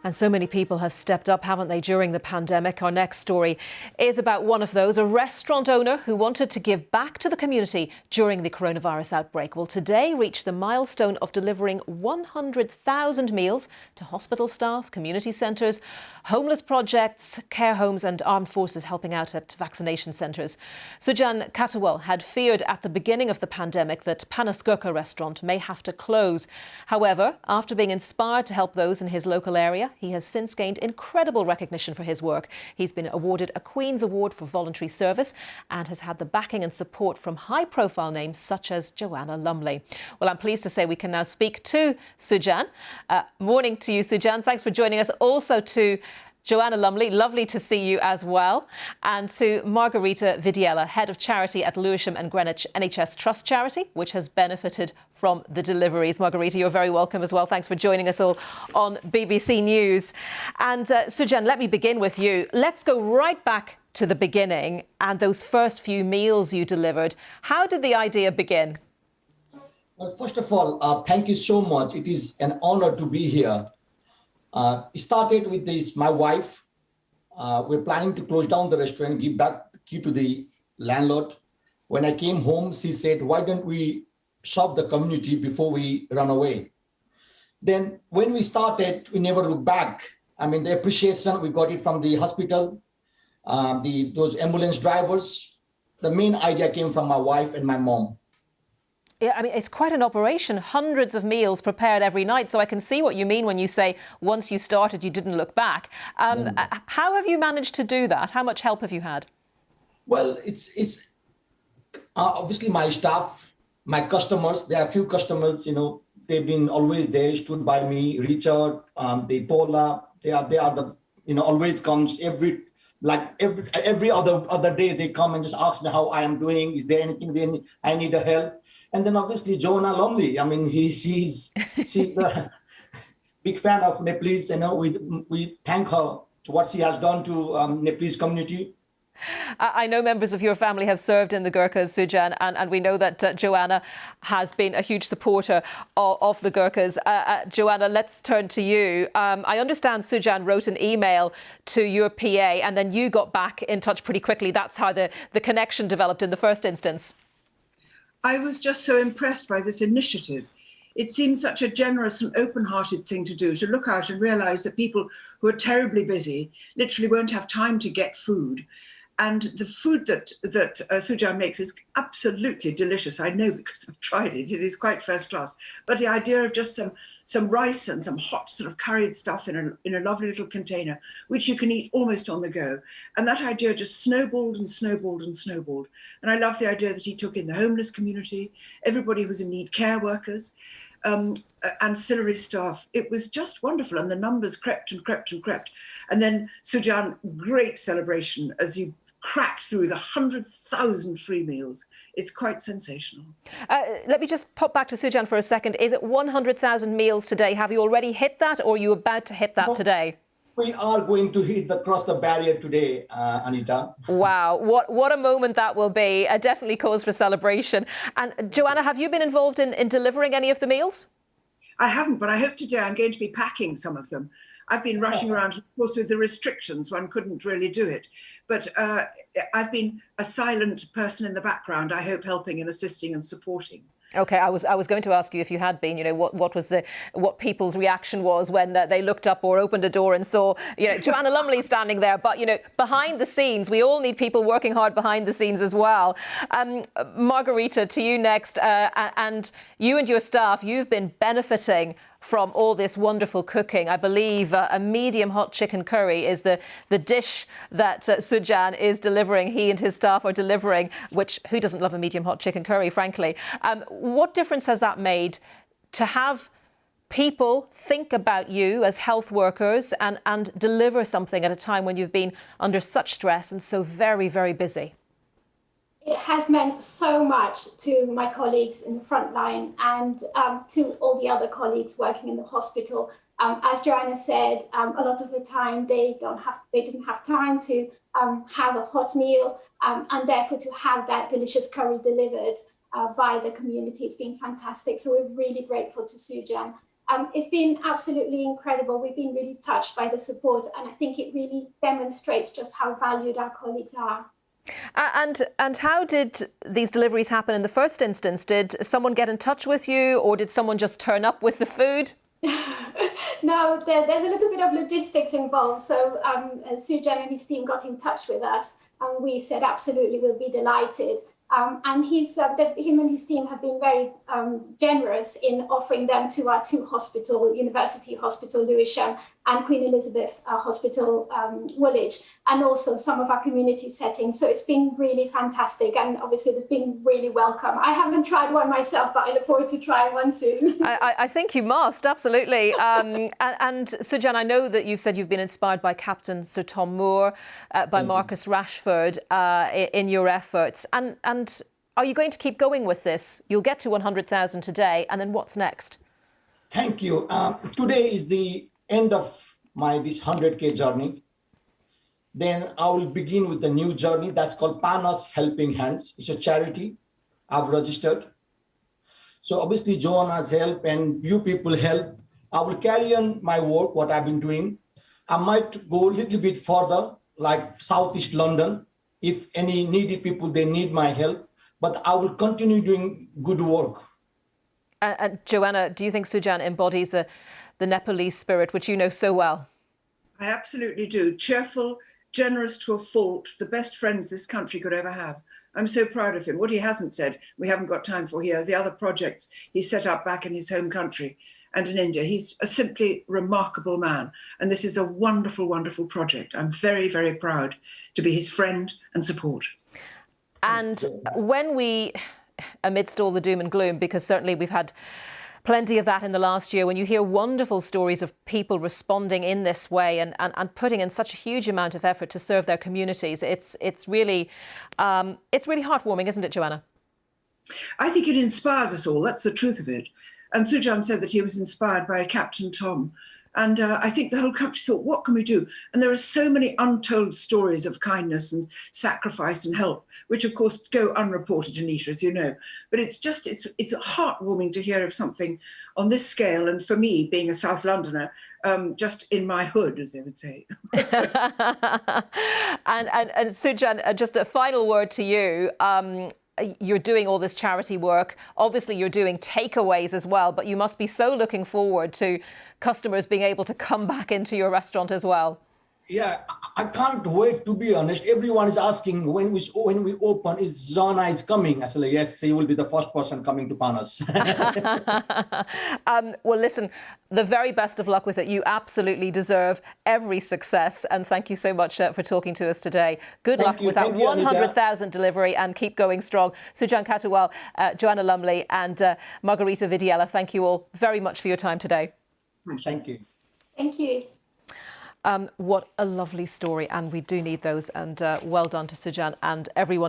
And so many people have stepped up, haven't they, during the pandemic? Our next story is about one of those, a restaurant owner who wanted to give back to the community during the coronavirus outbreak. Will today reach the milestone of delivering 100,000 meals to hospital staff, community centres, homeless projects, care homes and armed forces helping out at vaccination centres. Sujan Katawal had feared at the beginning of the pandemic that Panas Gurkha restaurant may have to close. However, after being inspired to help those in his local area, he has since gained incredible recognition for his work. He's been awarded a Queen's Award for voluntary service and has had the backing and support from high-profile names such as Joanna Lumley. Well, I'm pleased to say we can now speak to Sujan. Morning to you, Sujan. Thanks for joining us. Also to Joanna Lumley, lovely to see you as well. And to Margarita Vidiella, Head of Charity at Lewisham and Greenwich NHS Trust Charity, which has benefited from the deliveries. Margarita, you're very welcome as well. Thanks for joining us all on BBC News. And Sujan, let me begin with you. Let's go right back to the beginning and those first few meals you delivered. How did the idea begin? Well, first of all, thank you so much. It is an honor to be here. It started with this, my wife. We're planning to close down the restaurant, give back the key to the landlord. When I came home, she said, why don't we serve the community before we run away? Then when we started, we never looked back. I mean, the appreciation, we got it from the hospital, those ambulance drivers. The main idea came from my wife and my mom. Yeah, I mean, it's quite an operation, hundreds of meals prepared every night. So I can see what you mean when you say once you started, you didn't look back. How have you managed to do that? How much help have you had? Well, it's obviously my staff, my customers. There are a few customers, they've been always there, stood by me. Richard, the Paula, they are the, always comes every other day. They come and just ask me how I am doing. Is there anything I need help? And then obviously Joanna Lumley. I mean, she's a big fan of Nepalese. We thank her for what she has done to Nepalese community. I know members of your family have served in the Gurkhas, Sujan, and we know that Joanna has been a huge supporter of the Gurkhas. Joanna, let's turn to you. I understand Sujan wrote an email to your PA and then you got back in touch pretty quickly. That's how the connection developed in the first instance. I was just so impressed by this initiative. It seemed such a generous and open-hearted thing to do, to look out and realise that people who are terribly busy literally won't have time to get food. And the food that Sujan makes is absolutely delicious. I know because I've tried it. It is quite first class. But the idea of just some rice and some hot sort of curried stuff in a lovely little container, which you can eat almost on the go. And that idea just snowballed and snowballed and snowballed. And I love the idea that he took in the homeless community, everybody who was in need, care workers, ancillary staff. It was just wonderful. And the numbers crept and crept and crept. And then Sujan, great celebration as you cracked through the 100,000 free meals. It's quite sensational. Let me just pop back to Sujan for a second. Is it 100,000 meals today? Have you already hit that or are you about to hit that today? We are going to cross the barrier today, Anita. Wow, what a moment that will be. Definitely cause for celebration. And Joanna, have you been involved in delivering any of the meals? I haven't, but I hope today I'm going to be packing some of them. I've been rushing around, of course, with the restrictions, one couldn't really do it. But I've been a silent person in the background, I hope helping and assisting and supporting. OK, I was going to ask you if you had been, what people's reaction was when they looked up or opened a door and saw, Joanna Lumley standing there. But, behind the scenes, we all need people working hard behind the scenes as well. Margarita, to you next. And you and your staff, you've been benefiting from all this wonderful cooking. I believe a medium hot chicken curry is the dish that Sujan is delivering, he and his staff are delivering, which who doesn't love a medium hot chicken curry, frankly. What difference has that made to have people think about you as health workers and deliver something at a time when you've been under such stress and so very, very busy? It has meant so much to my colleagues in the front line and to all the other colleagues working in the hospital. As Joanna said, a lot of the time they didn't have time to have a hot meal and therefore to have that delicious curry delivered by the community. It's been fantastic. So we're really grateful to Sujan It's been absolutely incredible. We've been really touched by the support, and I think it really demonstrates just how valued our colleagues are. And how did these deliveries happen in the first instance? Did someone get in touch with you, or did someone just turn up with the food? No, there's a little bit of logistics involved. So Sujan and his team got in touch with us, and we said absolutely, we'll be delighted. And him and his team have been very generous in offering them to our two hospitals, University Hospital Lewisham and Queen Elizabeth Hospital Woolwich, and also some of our community settings. So it's been really fantastic, and obviously it's been really welcome. I haven't tried one myself, but I look forward to trying one soon. I think you must, absolutely. And Sujan, I know that you've said you've been inspired by Captain Sir Tom Moore, by Marcus Rashford in your efforts. And are you going to keep going with this? You'll get to 100,000 today, and then what's next? Thank you. Today is the end of this 100K journey. Then I will begin with the new journey that's called Panos Helping Hands. It's a charity I've registered. So obviously Joanna's help and you people help. I will carry on my work, what I've been doing. I might go a little bit further, like Southeast London. If any needy people, they need my help, but I will continue doing good work. And Joanna, do you think Sujan embodies the Nepalese spirit, which you know so well? I absolutely do. Cheerful, generous to a fault, the best friends this country could ever have. I'm so proud of him. What he hasn't said, we haven't got time for here, the other projects he set up back in his home country and in India. He's a simply remarkable man. And this is a wonderful, wonderful project. I'm very, very proud to be his friend and support. And when we, amidst all the doom and gloom, because certainly we've had plenty of that in the last year, when you hear wonderful stories of people responding in this way and putting in such a huge amount of effort to serve their communities, it's really heartwarming, isn't it, Joanna? I think it inspires us all. That's the truth of it. And Sujan said that he was inspired by Captain Tom. And I think the whole country thought, what can we do? And there are so many untold stories of kindness and sacrifice and help, which of course go unreported, Anita, as you know. But it's heartwarming to hear of something on this scale. And for me, being a South Londoner, just in my hood, as they would say. and Sujan, just a final word to you. You're doing all this charity work. Obviously, you're doing takeaways as well, but you must be so looking forward to customers being able to come back into your restaurant as well. Yeah, I can't wait, to be honest. Everyone is asking when we open, is Joanna is coming? I said, yes, he will be the first person coming to Panos. Well, listen, the very best of luck with it. You absolutely deserve every success. And thank you so much for talking to us today. Good luck with that 100,000 delivery and keep going strong. Sujan Katawal, Joanna Lumley and Margarita Vidiella, thank you all very much for your time today. Thank you. Thank you. What a lovely story, and we do need those. And well done to Sujan and everyone.